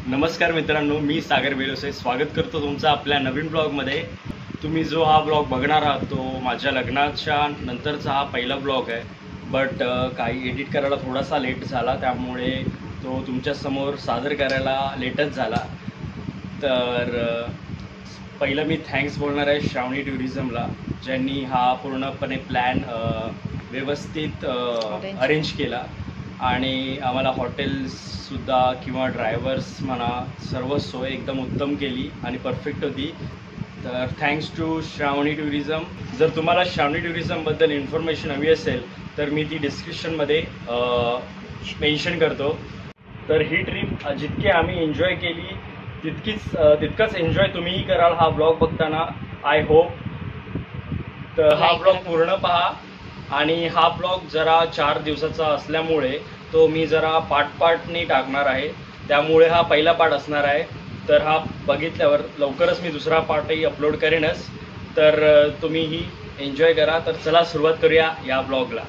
नमस्कार मित्रांनो, मी सागर बेलोसे स्वागत करतो तुमचं आपल्या नवीन ब्लॉगमध्ये। तुम्ही जो हा ब्लॉग बघणार आहात तो माझ्या लग्नाच्या नंतरचा हा पहिला ब्लॉग आहे। बट काही एडिट करायला थोडासा लेट झाला, त्यामुळे तो तुमच्यासमोर सादर करायला लेटच झाला। तर पहिलं मी थँक्स बोलणार आहे श्रावणी टुरिझमला, ज्यांनी हा पूर्णपणे प्लॅन व्यवस्थित अरेंज केला आणि आम्हाला हॉटेल्ससुद्धा किंवा ड्रायव्हर्स म्हणा सर्व सोय एकदम उत्तम केली आणि परफेक्ट होती। तर थँक्स टू श्रावणी टुरिझम। जर तुम्हाला श्रावणी टुरिझमबद्दल इन्फॉर्मेशन हवी असेल तर मी ती डिस्क्रिप्शनमध्ये मेन्शन करतो। तर ही ट्रिप जितकी आम्ही एन्जॉय केली तितकंच एन्जॉय तुम्हीही कराल हा ब्लॉग बघताना, आय होप। तर हा ब्लॉग पूर्ण पहा आणि हा ब्लॉग जरा 4 दिवसाचा असल्यामुळे तो मी जरा पार्टने टाकणार आहे, त्यामुळे हा पहिला पार्ट असणार आहे। तर हा बघितल्यावर लवकरच मी दुसरा पार्टही अपलोड करेनच, तर तुम्हीही एन्जॉय करा। तर चला सुरुवात करूया या ब्लॉगला।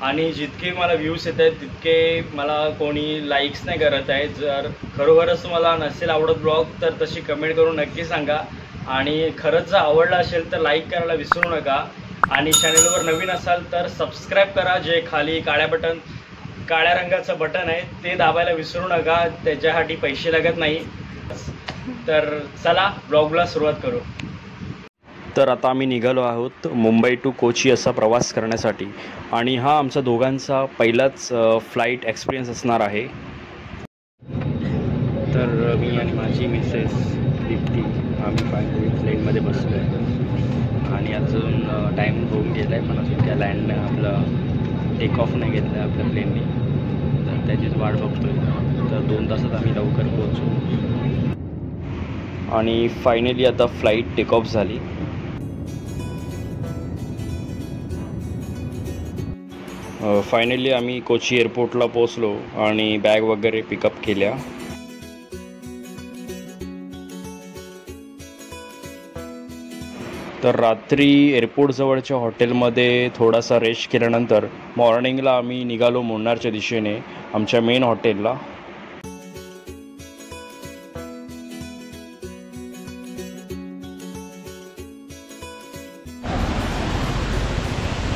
आणि जितके मला व्ह्यूज येत आहेत तितके मला कोणी लाईक्स नाही करत आहे। जर खरोखरच तुम्हाला नसेल आवडत ब्लॉग तर तशी कमेंट करून नक्की सांगा, आणि खरंच जर आवडला असेल तर लाईक करायला विसरू नका। आणि चॅनलवर नवीन असाल तर सबस्क्राईब करा, जे खाली काळ्या रंगाचं बटन आहे ते दाबायला विसरू नका, त्याच्यासाठी पैसे लागत नाही। तर चला ब्लॉगला सुरुवात करू। तर आता आम्ही निघालो आहोत मुंबई टू कोची असा प्रवास करण्यासाठी, आणि हा आमचा दोघांचा पहिलाच फ्लाईट एक्सपिरियन्स असणार आहे। तर मी आणि माझी मिसेस दीप्ती आम्ही प्लेनमध्ये बसलो आहे आणि अजून टाईम होऊन गेला आहे, पण अजून त्या लँडने आपलं टेक ऑफ नाही घेतलं आहे आपल्या प्लेनने, तर त्याचीच वाट बघतो आहे। तर 2 तासात आम्ही लवकर पोहोचू आणि फायनली आता फ्लाईट टेक ऑफ झाली। फायनली आम्ही कोची एअरपोर्टला पोहोचलो आणि बॅग वगैरे पिकअप केल्या। तर रात्री एअरपोर्टजवळच्या हॉटेलमध्ये थोडासा रेस्ट केल्यानंतर मॉर्निंगला आम्ही निघालो मुन्नारच्या दिशेने आमच्या मेन हॉटेलला।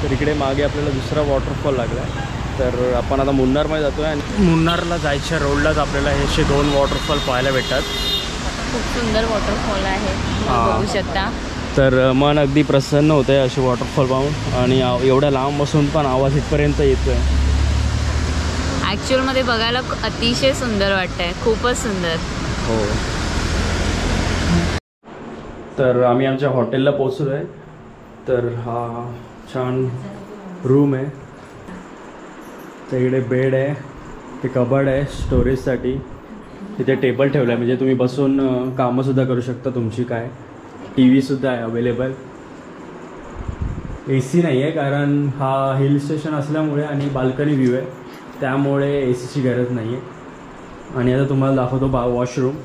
तर इकडे मागे आपल्याला दुसरा वॉटरफॉल लागला आहे। तर आपण आता मुन्नारमध्ये जातो आहे आणि मुन्नारला जायच्या रोडलाच आपल्याला हे असे 2 वॉटरफॉल पाहायला भेटतात। खूप सुंदर वॉटरफॉल आहे, बघू शकता। तर मन अगदी प्रसन्न होतं आहे असे वॉटरफॉल पाहून, आणि एवढ्या लांब बसून पण आवाज इथपर्यंत येतो आहे। ॲक्च्युअलमध्ये बघायला अतिशय सुंदर वाटतं आहे, खूपच सुंदर। हो, तर आम्ही आमच्या हॉटेलला पोहोचलो आहे। तर हा छान रूम आहे, त्याकडे बेड आहे, ते कबर्ड आहे स्टोरेजसाठी, तिथे टेबल ठेवला आहे म्हणजे तुम्ही बसून कामंसुद्धा करू शकता तुमची। काय TV-सुद्धा आहे अवेलेबल। AC नाही आहे कारण हा हिल स्टेशन असल्यामुळे आणि बाल्कनी व्ह्यू आहे, त्यामुळे ACची गरज नाही आहे। आणि आता तुम्हाला दाखवतो वॉशरूम।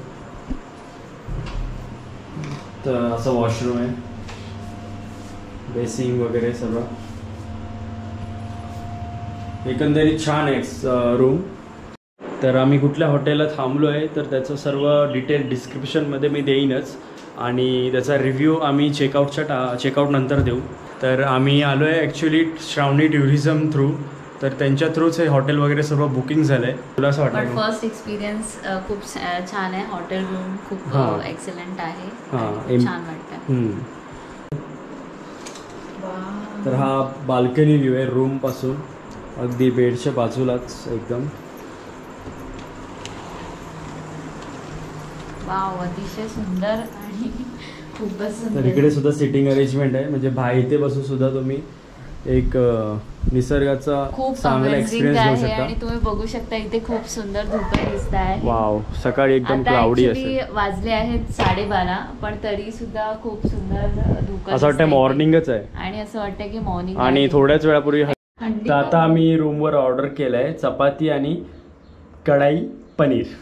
तर असं वॉशरूम आहे, बेसिंग वगैरे सगळं एकंदरीत छान आहे रूम। तर आम्ही कुठल्या हॉटेलला थांबलो आहे तर त्याचं सर्व डिटेल डिस्क्रिप्शनमध्ये मी देईनच, आणि त्याचा रिव्ह्यू आम्ही चेकआउट नंतर देऊ। तर आम्ही आलो आहे ॲक्च्युली श्रावणी टुरिझम थ्रू, तर त्यांच्या थ्रूच हे हॉटेल वगैरे सर्व बुकिंग झालं आहे। तुला असं वाटतं? फर्स्ट एक्सपिरियन्स खूप छान आहे, हॉटेल रूम खूप एक्सलंट आहे, छान वाटतं। तर हा बाल्कनी व्ह्यू आहे रूमपासून, अगदी बेडच्या बाजूलाच एकदम। वाव, अतिशय सुंदर आणि खूपच सुंदर। तर इकडे सुद्धा सिटिंग अरेंजमेंट आहे, म्हणजे बाहेर इथे बसून सुद्धा तुम्ही एक निसर्गाचा चांगला एक्सपिरियन्स घेऊ शकता। आणि तुम्ही बघू शकता इथे खूप सुंदर धुकं दिसत आहे। वाव, सकाळी एकदम क्लाउडी असेल। वाजले आहेत 12:30, पण तरी सुद्धा खूप सुंदर धुकं असं वाटतं मॉर्निंगच आहे, आणि असं वाटतं की मॉर्निंग। आणि थोड्याच वेळापूर्वी तर आता आम्ही रूमवर ऑर्डर केलंय चपाती आणि कढाई पनीर।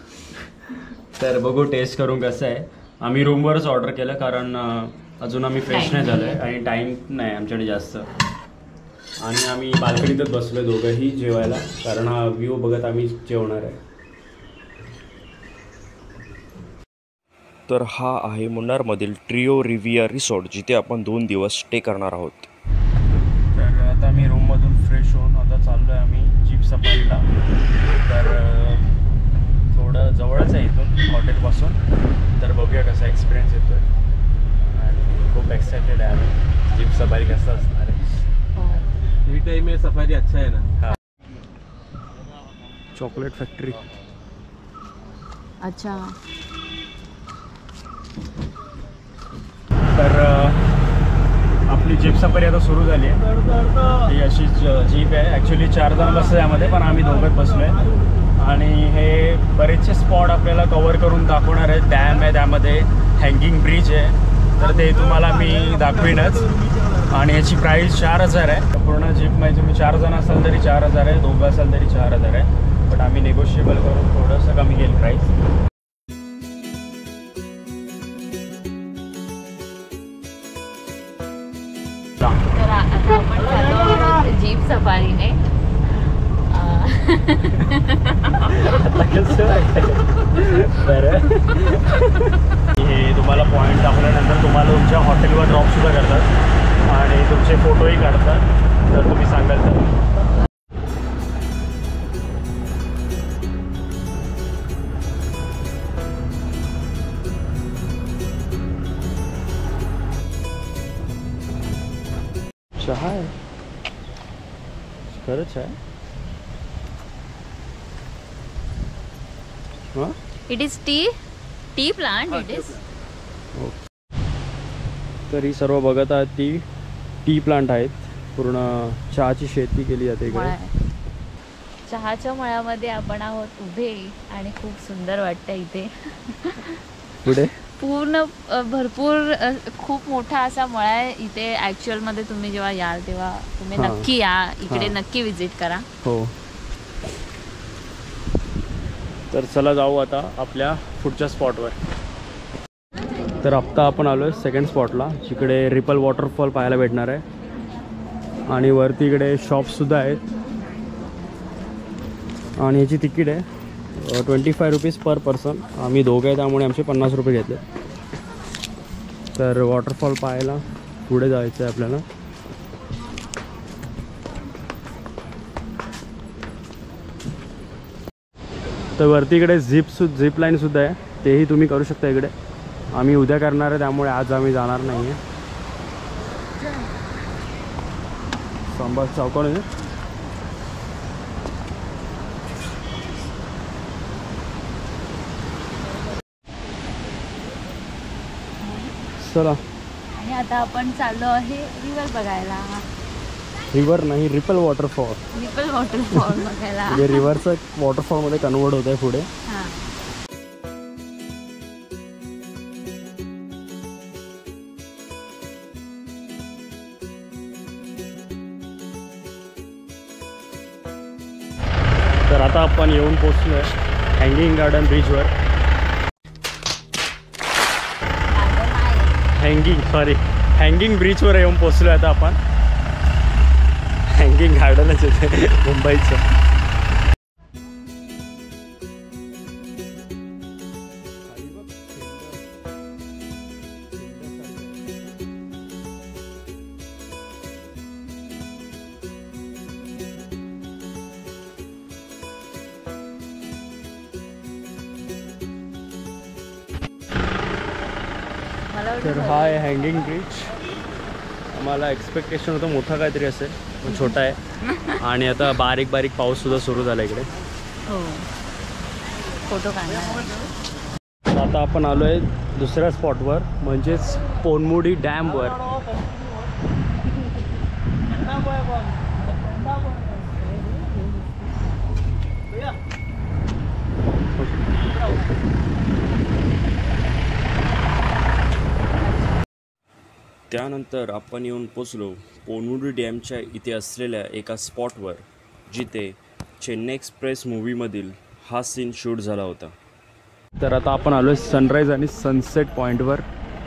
तर बघू टेस्ट करून कसं आहे। आम्ही रूमवरच ऑर्डर केलं कारण अजून आम्ही फ्रेश नाही झालो आहे आणि टाईम नाही आमच्याकडे जास्त, आणि आम्ही बाल्कनीतच बसलो दोघंही जेवायला, कारण हा व्ह्यू बघत आम्ही जेवणार आहे। तर हा आहे मुन्नारमधील ट्रिओ रिव्हिया रिसॉर्ट, जिथे आपण 2 दिवस स्टे करणार आहोत. तर आता मी रूममधून फ्रेश होऊन आता चाललो आहे आम्ही जीप सफारीला. तर थोडं जवळच आहे इथून हॉटेलपासून. तर बघूया कसा एक्सपिरियन्स येतो आहे आणि खूप एक्सायटेड आहे आम्ही. जीप सफारी कसं असणार आहे. ही टाइम में सफारी अच्छा है ना. हां, चॉकलेट फॅक्टरी. अच्छा. तर आपली जीप सफारी आता सुरू झाली आहे. ही अशी जीप आहे. ॲक्च्युली 4 जण बसले यामध्ये, पण आम्ही दोघंच बसलो आहे. आणि हे बरेचसे स्पॉट आपल्याला कवर करून दाखवणार आहेत. डॅम आहे, त्यामध्ये हँगिंग ब्रिज आहे. तर ते तुम्हाला मी दाखवीनच. आणि याची प्राईस 4000 आहे. पूर्ण जीपमध्ये तुम्ही 4 जण असाल तरी 4000 आहे, दोघं असाल तरी 4000 आहे. बट आम्ही निगोशिएबल करून थोडंसं कमी केलं प्राईस. तर आता आपण चाललो आहोत जीप सफारीने. हे तुम्हाला पॉईंट दाखवल्यानंतर तुम्हाला तुमच्या हॉटेलवर ड्रॉपसुद्धा करतात आणि तुमचे फोटोही काढतात. तर तुम्ही सांगाल तर. चहा आहे, खरंच आहे. हां, it is T plant. It is. तर ही सर्व बघत आहात ती टी प्लांट आहेत. पूर्ण चहाची शेती केली जाते इकडे. चहाच्या मळ्यामध्ये आपण आहोत उभे आणि खूप सुंदर वाटतं इथे. पुढे पूर्ण भरपूर खूप मोठा असा मळा आहे इथे. ॲक्च्युअलमध्ये तुम्ही जेव्हा याल तेव्हा तुम्ही नक्की या इकडे, नक्की विजिट करा. हो. तर चला जाऊ आता आपल्या पुढच्या स्पॉटवर. तर आत्ता आपण आलो आहे सेकंड स्पॉटला, जिकडे रिपल वॉटरफॉल पाहायला भेटणार आहे. आणि वरती इकडे शॉप्ससुद्धा आहेत. आणि ह्याची तिकीट आहे 25 रुपीज पर पर्सन. आम्ही दोघं आहे त्यामुळे आमचे 50 रुपये घेतले. तर वॉटरफॉल पाहायला पुढे जायचं आहे आपल्याला. तर वरती इकडे झिप लाईनसुद्धा आहे, तेही तुम्ही करू शकता इकडे. आम्ही उद्या करणार आहे त्यामुळे आज आम्ही जाणार नाही आहे. सांबार चौकाने चला. आणि आता आपण चाललो आहे रिव्हर बघायला. रिव्हर नाही, रिपल वॉटरफॉल. रिपल वॉटरफॉल बघायला. म्हणजे रिव्हरचं वॉटरफॉलमध्ये कन्वर्ट होत आहे पुढे. हां. तर आता आपण येऊन पोचलो आहे हँगिंग गार्डन ब्रिजवर. हँगिंग ब्रिजवर येऊन पोचलो आहे आता आपण. हँगिंग गार्डनच येते मुंबईचं. तर हा आहे हँगिंग ब्रिज. आम्हाला एक्सपेक्टेशन होतं मोठा काहीतरी असेल, पण छोटा आहे. आणि आता बारीक बारीक पाऊससुद्धा सुरू झाला इकडे. हो, फोटो काढणार. आता आपण आलो आहे दुसऱ्या स्पॉटवर, म्हणजेच पोनमुडी डॅमवर. त्यानंतर आपण येऊन पोचलो पोनमुडी डॅमच्या इथे असलेल्या एका स्पॉटवर, जिथे चेन्नई एक्सप्रेस मूवीमधील हा सीन शूट झाला होता. तर आता आपण आलो आहे सनराईज आणि सनसेट पॉईंटवर.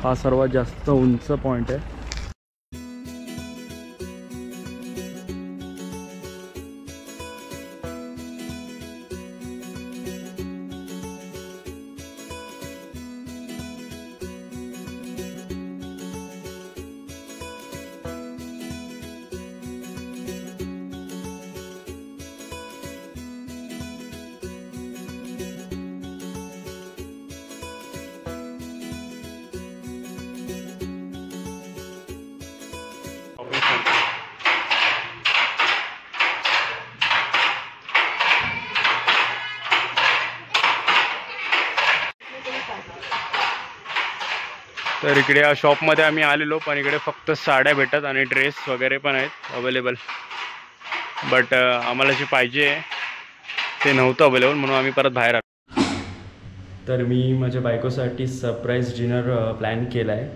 हा सर्वात जास्त उंच पॉईंट आहे. तर इकडे या शॉपमध्ये आम्ही आलेलो, पण इकडे फक्त साड्या भेटतात आणि ड्रेस वगैरे पण आहेत अवेलेबल. बट आम्हाला जे पाहिजे ते नव्हतं अवेलेबल, म्हणून आम्ही परत बाहेर आलो. तर मी माझ्या बायकोसाठी सरप्राईज डिनर प्लॅन केला आहे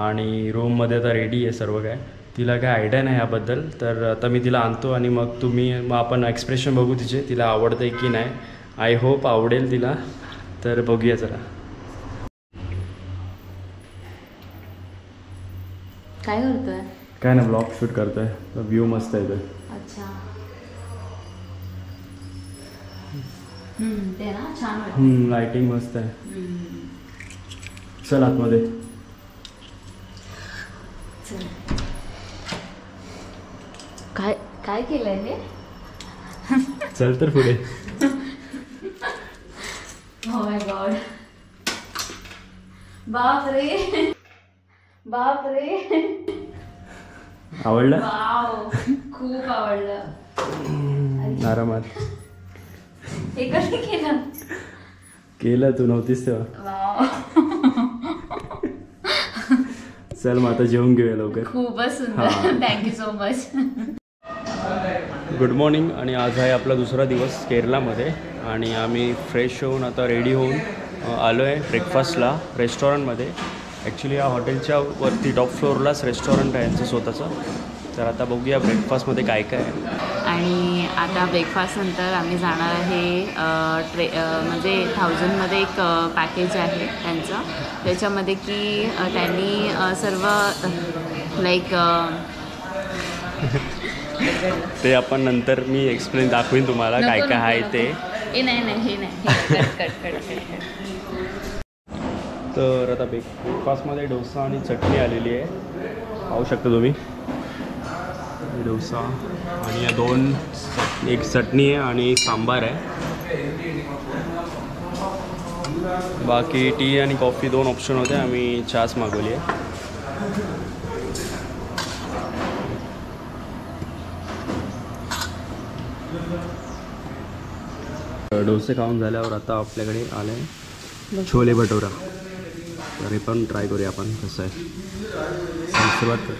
आणि रूममध्ये आता रेडी आहे सर्व काय. तिला काय आयडिया नाही याबद्दल, तर आता मी तिला आणतो आणि मग आपण एक्सप्रेशन बघू तिचे, तिला आवडतं आहे की नाही. आय होप आवडेल तिला, तर बघूया जरा. काय करतोय? काय ना ब्लॉग शूट करतोय, व्ह्यू मस्त आहे. अच्छा. ते ना छान वाटतं. लाइटिंग मस्त आहे. चल आतमध्ये. काय काय केलंय हे? चल तर पुढे. Oh my God. बापरे बापरे. आवडलं? वाव, खूप आवडलं. आरामात हे कसं केलं तू नव्हतीस तेव्हा. वाव, चल मग आता जेवून घेऊया लवकर. खूपच सुंदर. Thank you so much. Good morning. आणि आज आहे आपला दुसरा दिवस केरलामध्ये आणि आम्ही फ्रेश होऊन आता रेडी होऊन आलो आहे ब्रेकफास्टला रेस्टॉरंटमध्ये. ॲक्च्युली या हॉटेलच्या वरती टॉप फ्लोअरलाच रेस्टॉरंट आहे यांचं स्वतःचं. तर आता बघूया ब्रेकफास्टमध्ये काय काय आहे. आणि आता ब्रेकफास्ट नंतर आम्ही जाणार आहे म्हणजे 1000मध्ये एक पॅकेज आहे त्यांचं, त्याच्यामध्ये की त्यांनी सर्व लाईक ते आपण नंतर मी एक्सप्लेन दाखवीन तुम्हाला काय काय आहे ते. नाही तर आता ब्रेकफास्टमध्ये डोसा आणि चटणी आलेली आहे, पाहू शकता तुम्ही. डोसा आणि या दोन, एक चटणी आहे आणि सांबार आहे. बाकी टी आणि कॉफी दोन ऑप्शन होते, आम्ही चहाच मागवली आहे. डोसे खाऊन झाल्यावर आता आपल्याकडे आले आहे छोले भटुरा. तर हे पण ट्राय करूया आपण कसं आहे. सुरुवात कर.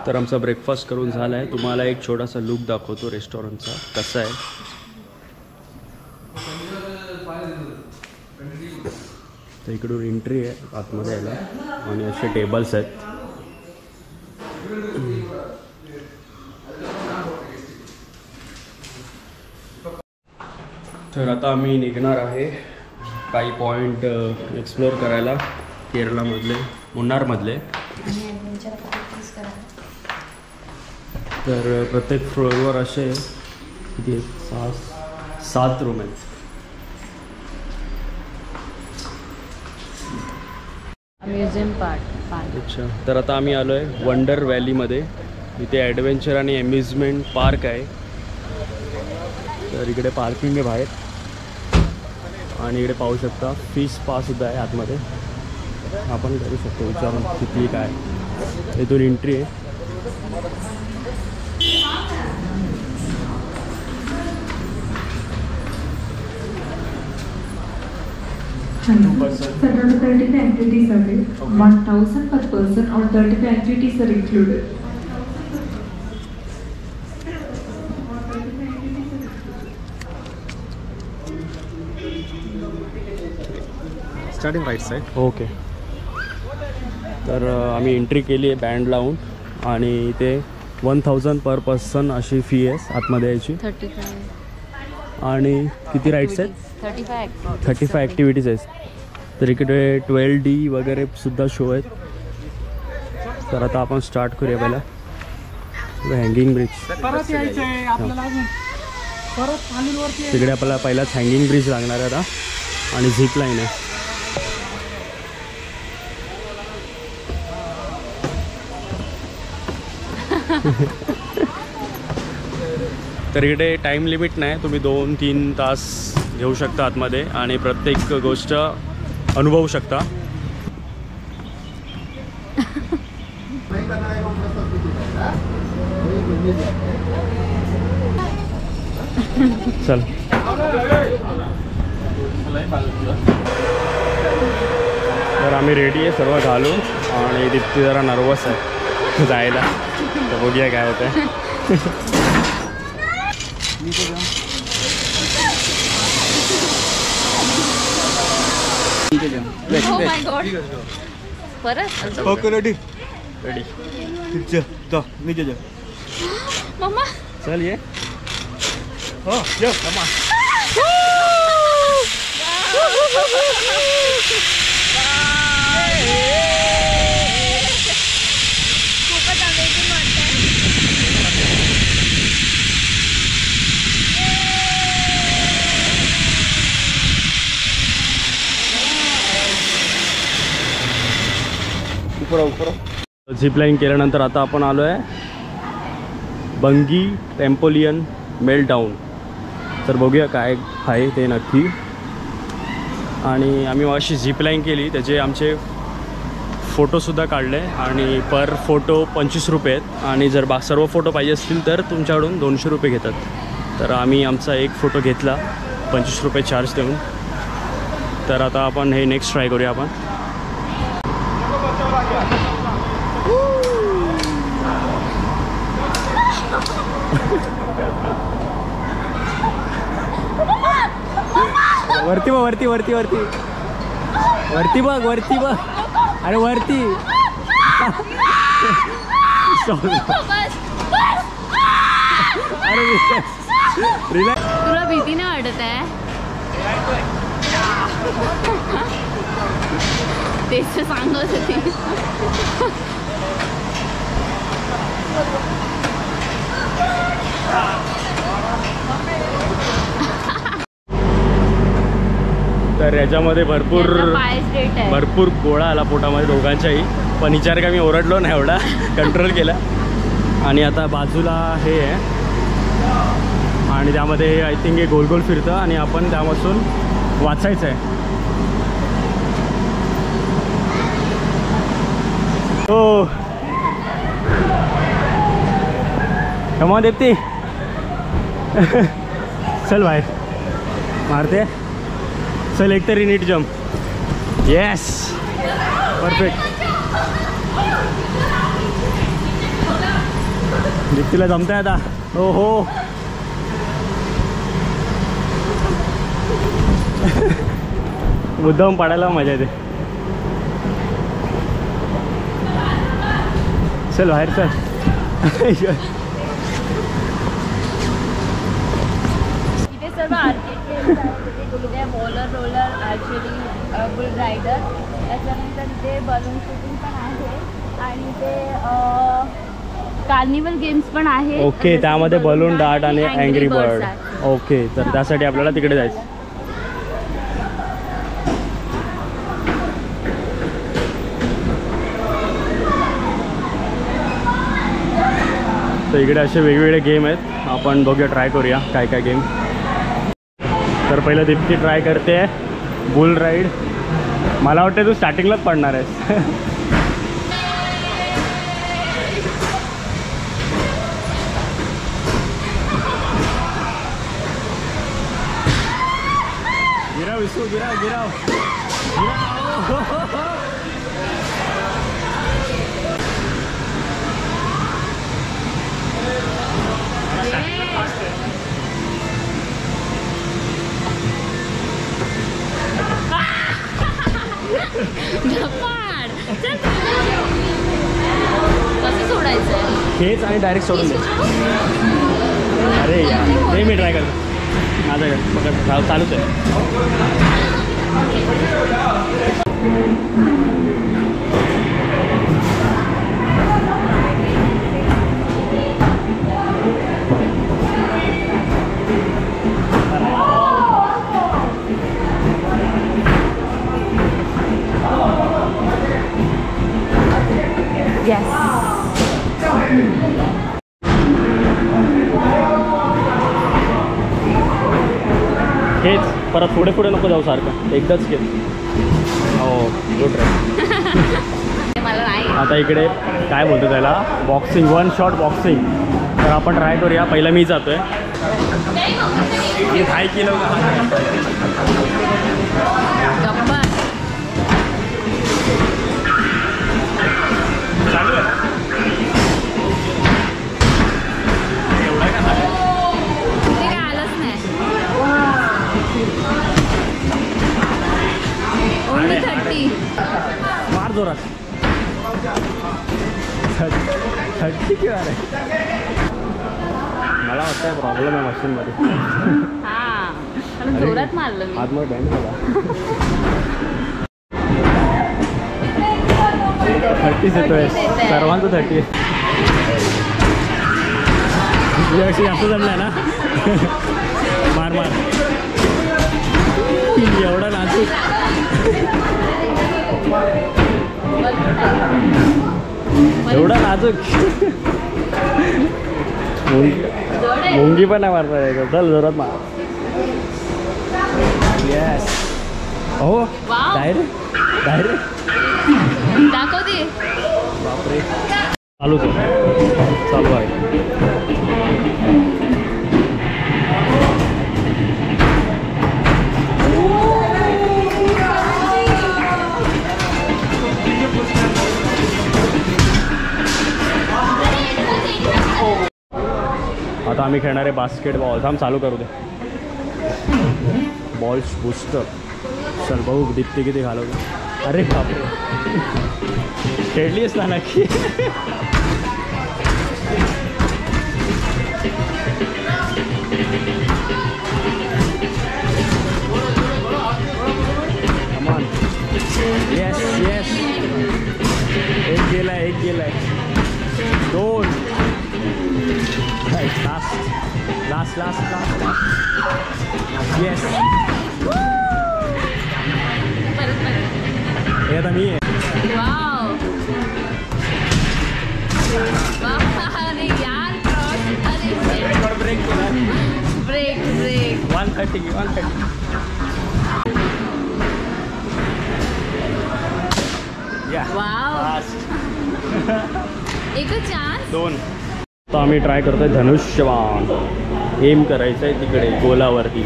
तर आमचा ब्रेकफास्ट करून झाला आहे. तुम्हाला एक छोटासा लुक दाखवतो रेस्टॉरंटचा कसा आहे. तर इकडून एंट्री आहे आतमध्ये यायला आणि असे टेबल्स आहेत. तर आता आम्ही निघणार आहे काही पॉईंट एक्सप्लोअर करायला केरलामधले, मुन्नारमधले. तर प्रत्येक फ्लोअरवर असे किती 7 रूम आहेत. Museum part. अच्छा. तर आता आम्ही आलो आहे वंडर व्हॅलीमध्ये. इथे ॲडव्हेंचर आणि अम्युजमेंट पार्क आहे. तर इकडे पार्किंग आहे बाहेर आणि इकडे पाहू शकता फिश स्पासुद्धा आहे आतमध्ये. आपण करू शकतो विचारून किती काय. इथून एंट्री आहे. Several 35 activities are there. 1,000 per person or 35 activities are included. Starting right side. Okay. तर आम्ही एंट्री केली आहे बँड लावून आणि इथे 1000 पर पर्सन अशी फी आहे आतमध्ये यायची. 35 आणि किती राईड्स आहेत? 35 ॲक्टिव्हिटीज आहेत. तर इकडे 12D वगैरे सुद्धा शो आहेत. तर आता आपण स्टार्ट करूया पहिला हँगिंग ब्रिज. तिकडे आपल्याला पहिलाच हँगिंग ब्रिज लागणार आहे आता आणि झिप लाईन आहे. तर इकडे टाईम लिमिट नाही, तुम्ही 2-3 तास घेऊ शकता आतमध्ये आणि प्रत्येक गोष्ट अनुभवू शकता. चल. तर आम्ही रेडी आहे सर्व घालून आणि दीप्ती जरा नर्वस आहे जायला, तर बघूया काय होतं आहे. परत रेडी मम्मा चल ये. हो ये मम्मा. खूपच अमेझिंग वाटतंय. झिप लाईन केल्यानंतर आता आपण आलो आहे बंगी टेम्पोलियन मेल्टडाऊन. तर बघूया काय आहे ते नक्की. आणि आम्ही अशी झिप लाईन केली, त्याचे आमचे फोटोसुद्धा काढले आणि पर फोटो 25 रुपये आहेत. आणि जर सर्व फोटो पाहिजे असतील तर तुमच्याकडून 200 रुपये घेतात. तर आम्ही आमचा एक फोटो घेतला 25 रुपये चार्ज देऊन. तर आता आपण हे नेक्स्ट ट्राय करूया आपण. वरती बघ, वरती वरती वरती वरती बघ, वरती बघ. अरे वरती. अरे रिलॅक्स. तुला भीती नाही वाटत आहे? तेच सांगत होती. तर याच्यामध्ये भरपूर भरपूर गोळा आला पोटामध्ये दोघांच्याही. पण विचार का मी ओरडलो नाही, एवढा कंट्रोल केला. आणि आता बाजूला हे आहे आणि त्यामध्ये आय थिंक हे गोल गोल फिरतं आणि आपण त्यापासून वाचायचं आहे. हो कमा देप्ती. चल बाहेर मारते. चल एक तरी नीट जम्प. Yes perfect. दीप्तीला जमतंय आता. हो हो मुद्दाम पाडायला मजा येते. चल बाहेर चल. इथे सर्व आर्केड गेम्स आहेत. इथे bowler roller actually bull rider, त्याच्यानंतर इथे बलून शूटिंग पण आहे आणि इथे कार्निवल गेम्स पण आहे. ओके, त्यामध्ये बलून डार्ट आणि अँग्री बर्ड. ओके, तर त्यासाठी आपल्याला तिकडे जायचं. तर इकडे असे वेगवेगळे गेम आहेत, आपण बघूया ट्राय करूया काय काय गेम. तर पहिलं दीप्ती ट्राय करते बुल राईड. मला वाटतं तू स्टार्टिंगलाच पडणार आहेस. गिराव विसू, गिराव गिराव गिराव. कसं सोडायचं? हेच आणि डायरेक्ट सोडून दे. अरे यार, ते मी ट्राय करतो. माझं पकड चालूच आहे. हेच परत पुढे पुढे नको जाऊ सारखं, एकदाच घे. हो गुड राईट. मला नाही. आता इकडे काय बोलतो त्याला, बॉक्सिंग, वन शॉट बॉक्सिंग. तर आपण ट्राय करूया. पहिला मी जातोय. हे काय केलं का? जोरात 30 की वार आहे. मला वाटतं प्रॉब्लेम आहे मशीनमध्ये. हां पण जोरात मारलं मी. आतमध्ये बँड बघा 30 येतोय सर्वांचं 30. तुझ्यापेक्षा जास्त जमलाय ना. मार मार एवढा नाचू. एवढा नाजूक मुंगी पण नाही मारता यायचं. चल जोरात मार. येस हो डायरेक्ट दाखव दे. बापरे चालू आहे. आता आम्ही खेळणार आहे बास्केटबॉल. थांब चालू करू दे. Balls booster. चल बघू दीप्ती किती घालवतो. अरे बापरे खेळलीस ना नक्की. कमान येस येस. एक गेलाय 2. Last yes. हे आता मी आहे. वाव अरे यार ब्रेक केला. ब्रेक 130 या वाव फास्ट. एकच चान्स. 2. तर आम्ही ट्राय करतोय धनुष्यबाण. एम करायचं आहे तिकडे गोलावरती.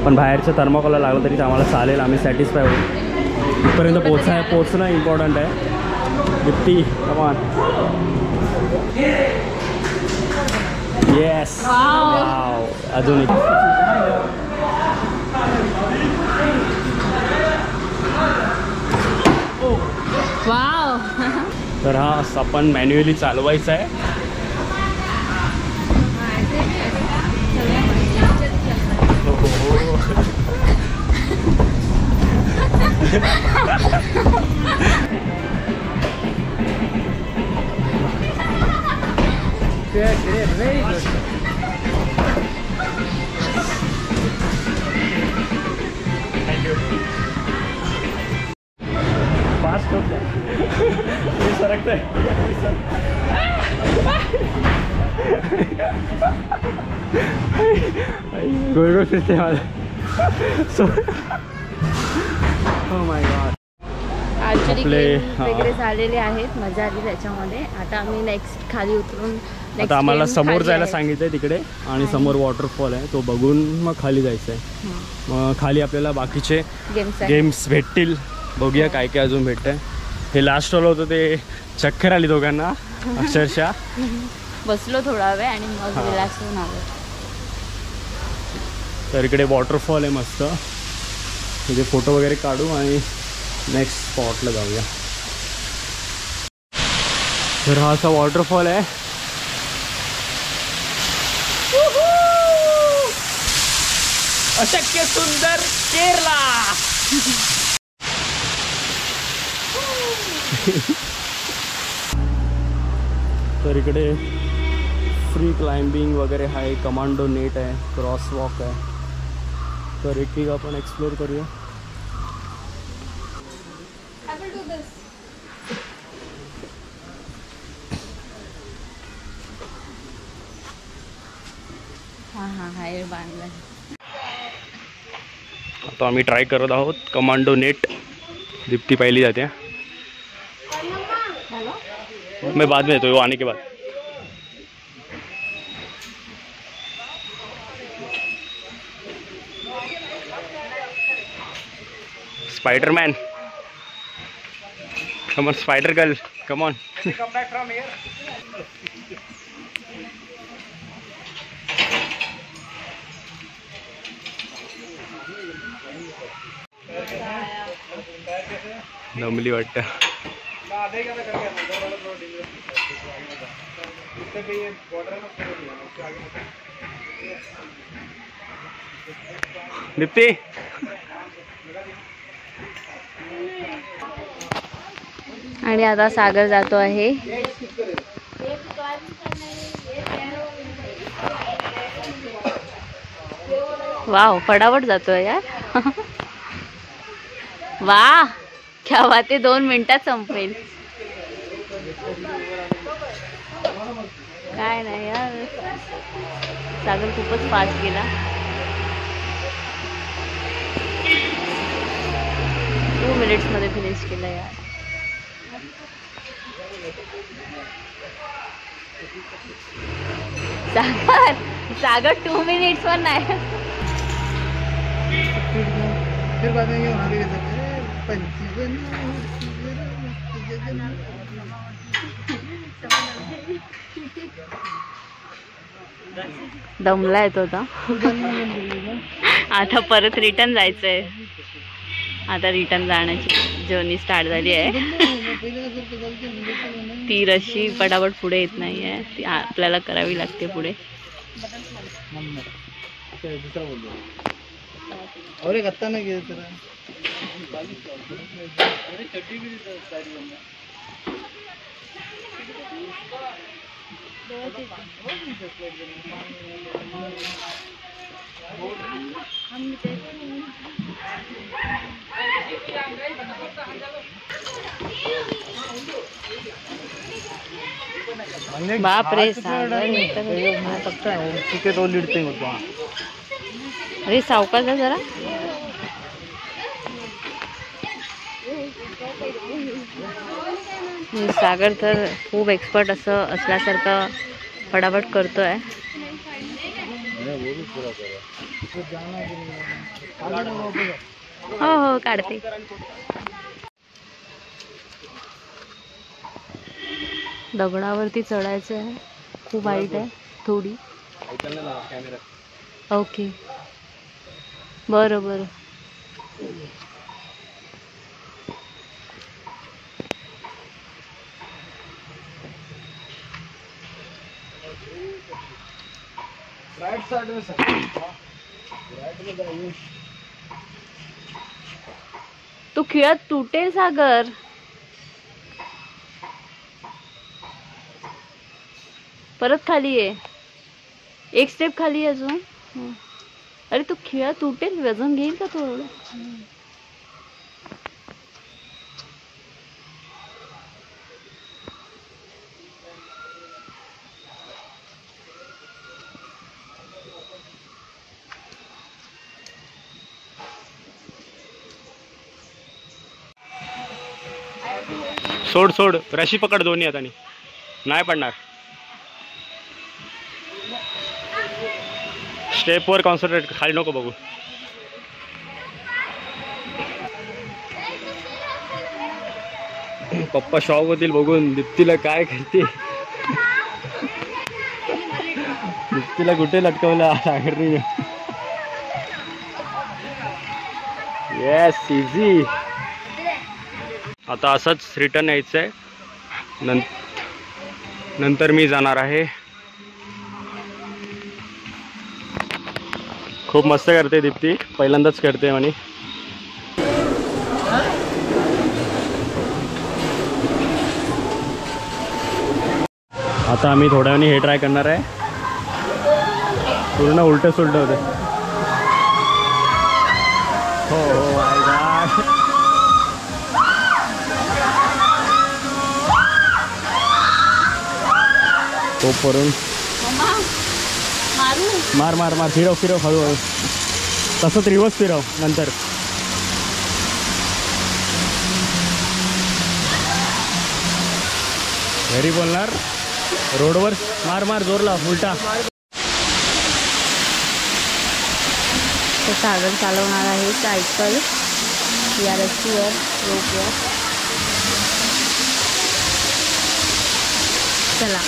पण बाहेरच्या थर्माकोलला लागलं तरी आम्हाला चालेल. आम्ही सॅटिस्फाय होऊ. इथपर्यंत पोचणं इम्पॉर्टंट आहे. दीप्ती कमान. Yes wow. अजून एक. वाव तर हा आपण मॅन्युअली चालवायचा आहे. Very good. Thank you. Fast होते. मी सरकतोय. गोल गोल फिरते मला. Oh my God. ॲक्च्युली आपले, वगैरे झालेले आहेत. मजा आली त्याच्यामध्ये. आता आम्ही नेक्स्ट खाली उतरून आता आम्हाला समोर जायला सांगितलंय तिकडे. आणि समोर वॉटरफॉल आहे तो बघून मग खाली जायचं आहे. मग खाली आपल्याला बाकीचे गेम्स भेटतील. बघूया काय काय अजून भेटतंय. हे लास्ट वालं होतं ते चक्कर आली दोघांना अक्षरशः. बसलो थोडा वेळ आणि मग रिलॅक्स होऊन आलो. तर इकडे वॉटरफॉल आहे मस्त. तिथे फोटो वगैरे काढू आणि नेक्स्ट स्पॉटला जाऊया. तर हा असा वॉटरफॉल आहे. अशक्य सुंदर केरला. तर इकडे फ्री क्लाइंबिंग वगैरे आहे. कमांडो नेट आहे. क्रॉस वॉक आहे. तर एक आपण एक्सप्लोर करूया. हाय बांधला. आता आम्ही ट्राय करत आहोत कमांडो नेट. दीप्ती पहिली जाते. मैं बाद में तो वो आने के बाद. Spider-Man. Come on, Spider Girl. Come on. Come back from here. दमली वाटतं. दीप्ती आणि आता सागर जातो आहे. वाव, फटाफट जातोय यार. वाह, क्या बात आहे, 2 मिनिटात संपेल. काय नाही यार, सागर खूपच फास्ट गेला. 2 मिनिट्स मध्ये फिनिश केलं यार. सागर सागर 2 मिनिट्स वर नाही. दमला येतो आता. आता परत रिटर्न जायचंय. आता रिटर्न जाण्याची जर्नी स्टार्ट झाली आहे. ती रशी पटापट पुढे येत नाहीये, ती आपल्याला करावी लागते पुढे. बाप रे, अरे सावकाश आहे जरा. सागर तर खूप एक्सपर्ट असं असल्यासारखं फटाफट करतोय. हो हो, काढते. दगडावरती चढायचं आहे, खूप हाईट आहे थोडी. ओके, बरं बरं. तू खिळत तुटेल सागर. परत खाली ये, एक स्टेप खाली अजून. अरे तू खिळा तुटेल, वजन घेईल का थोडं. सोड सोड, रशी पकड दोन्ही हाताने, नाही पडणार. स्टेपवर कॉन्सन्ट्रेट, खाली नको बघू. पप्पा शॉक होतील बघून दीप्तीला काय करते. दीप्तीला कुठे लटकवलं सागरने. Yes, easy. आता असंच रिटर्न यायचं आहे. नंतर मी जाणार आहे. खूप मस्त करते दीप्ती, पहिल्यांदाच करते म्हणे. आता आम्ही थोड्या वेळाने हे ट्राय करणार आहे. पूर्ण उलट सुलट होते. हो हो, माय गॉड. खूप वरून मार मार मार, फिरव फिरव हळूहळू. तसंच रिवर्स फिरव नंतर. घरी बोलणार, रोडवर मार मार, जोर लाव, उलटा. तो सागर चालवणार आहे सायकल या रस्त्यावर, रोपवर. चला.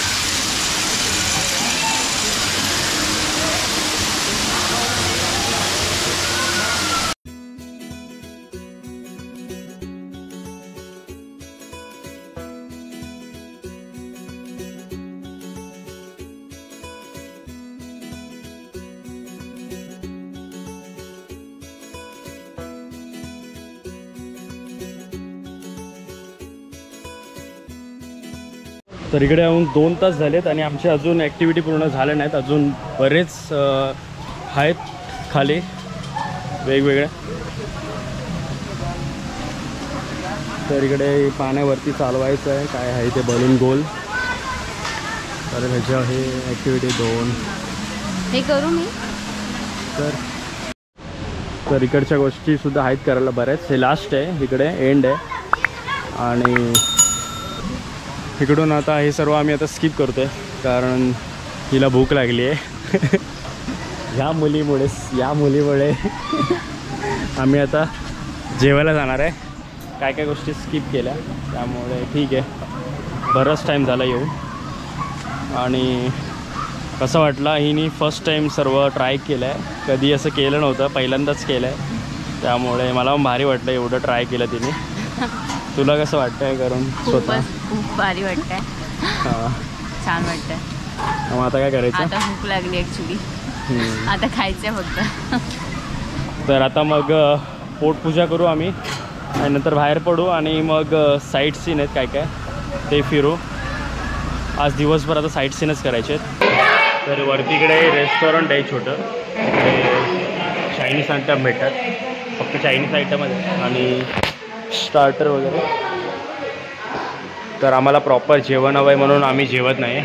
तर इकडे येऊन 2 तास झालेत आणि आमचे अजून ॲक्टिव्हिटी पूर्ण झाल्या नाहीत. अजून बरेच आहेत खाली वेगवेगळे. तर इकडे पाण्यावरती चालवायचं आहे, काय आहे ते बलून गोल. तर ह्याच्या हे ॲक्टिव्हिटी 2 हे करू मी. तर इकडच्या गोष्टीसुद्धा आहेत करायला बऱ्याच. हे लास्ट आहे, इकडे एंड आहे. आणि इकडून आता हे सर्व आम्ही आता स्किप करतो आहे कारण हिला भूक लागली आहे. या मुलीमुळे आम्ही आता जेवायला जाणार आहे. काय काय गोष्टी स्किप केल्या त्यामुळे ठीक आहे. बराच टाईम झाला येऊन. आणि कसं वाटलं, हिने फर्स्ट टाईम सर्व ट्राय केलं आहे, कधी असं केलं नव्हतं, पहिल्यांदाच केलं आहे. त्यामुळे मला पण भारी वाटलं एवढं ट्राय केलं तिने. तुला कसं वाटतंय करून? खूप भारी वाटतंय. हां, छान वाटतंय. मग आता काय करायचं? आता भूक लागली ॲक्च्युली. आता खायचं फक्त. तर आता मग पोटपूजा करू आम्ही आणि नंतर बाहेर पडू आणि मग साईट सीन आहेत काय काय ते फिरू. आज दिवसभर आता साईट सीनच करायचे आहेत. तर वरतीकडे रेस्टॉरंट आहे छोटं, तिकडे चायनीज आयटम भेटतात, फक्त चायनीज आयटमच आहे आणि स्टार्टर वगैरे. तर आम्हाला प्रॉपर जेवण हवं आहे म्हणून आम्ही जेवत नाही.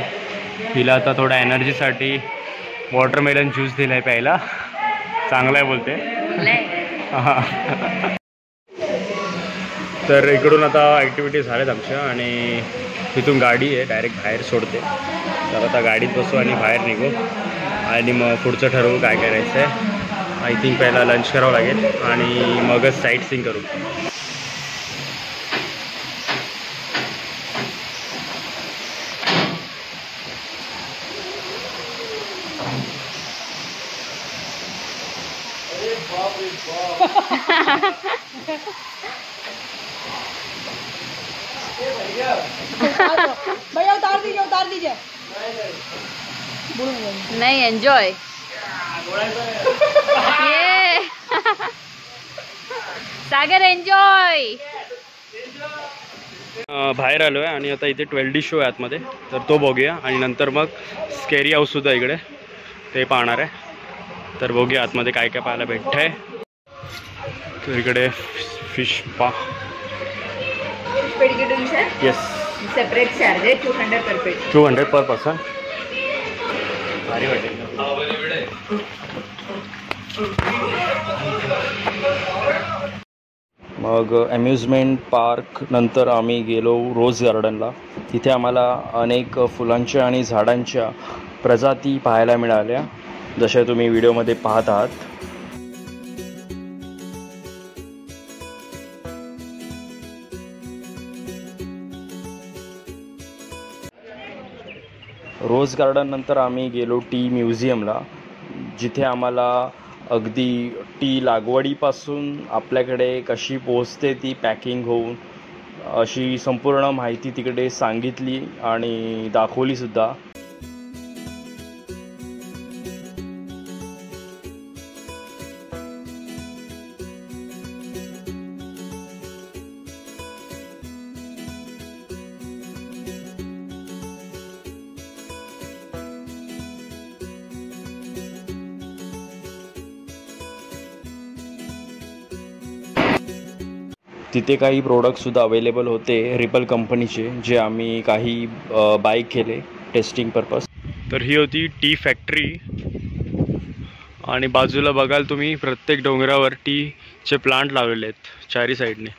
तिला आता थोडा एनर्जीसाठी वॉटरमेलन ज्यूस दिला आहे प्यायला. चांगला आहे बोलते. हां. तर इकडून आता ॲक्टिव्हिटीज झाल्यात आमच्या आणि तिथून गाडी आहे डायरेक्ट बाहेर सोडते. तर आता गाडीत बसू आणि बाहेर निघू आणि मग पुढचं ठरवू काय करायचं आहे. आय थिंक पहिला लंच करावं लागेल आणि मगच साईट सीइंग करू. भैया उतार दीजिए. नाही एन्जॉय. ये सागर एन्जॉय. बाहेर आलो आहे आणि आता इथे 12D शो आहे आतमध्ये, तर तो बघूया आणि नंतर मग स्केरी हाऊससुद्धा इकडे ते पाहणार आहे. तर बघूया आतमध्ये काय काय पाहायला भेटतं आहे. तर इकडे फिश पा. येस, सेपरेट चार्ज आहे 200 पर पीस. 200 पर पर्सन. भारी वाटेल. मग अम्युजमेंट पार्क नंतर आम्ही गेलो रोज गार्डनला. तिथे आम्हाला अनेक फुलांच्या आणि झाडांच्या प्रजाती पाहायला मिळाल्या, जशा तुम्ही व्हिडिओमध्ये पाहत आहात. रोज गार्डन नंतर आम्ही गेलो टी म्युझियमला, जिथे आम्हाला अगदी टी लागवडीपासून आपल्याकडे कशी पोहोचते ती पॅकिंग होऊन अशी संपूर्ण माहिती तिकडे सांगितली आणि दाखवलीसुद्धा. तिथे काही प्रोडक्टसुद्धा अवेलेबल होते रिपल कंपनीचे, जे आम्ही काही बाय केले टेस्टिंग पर्पज. तर ही होती टी फॅक्टरी आणि बाजूला बघाल तुम्ही प्रत्येक डोंगरावर टीचे प्लांट लावलेले आहेत चारी साईडने.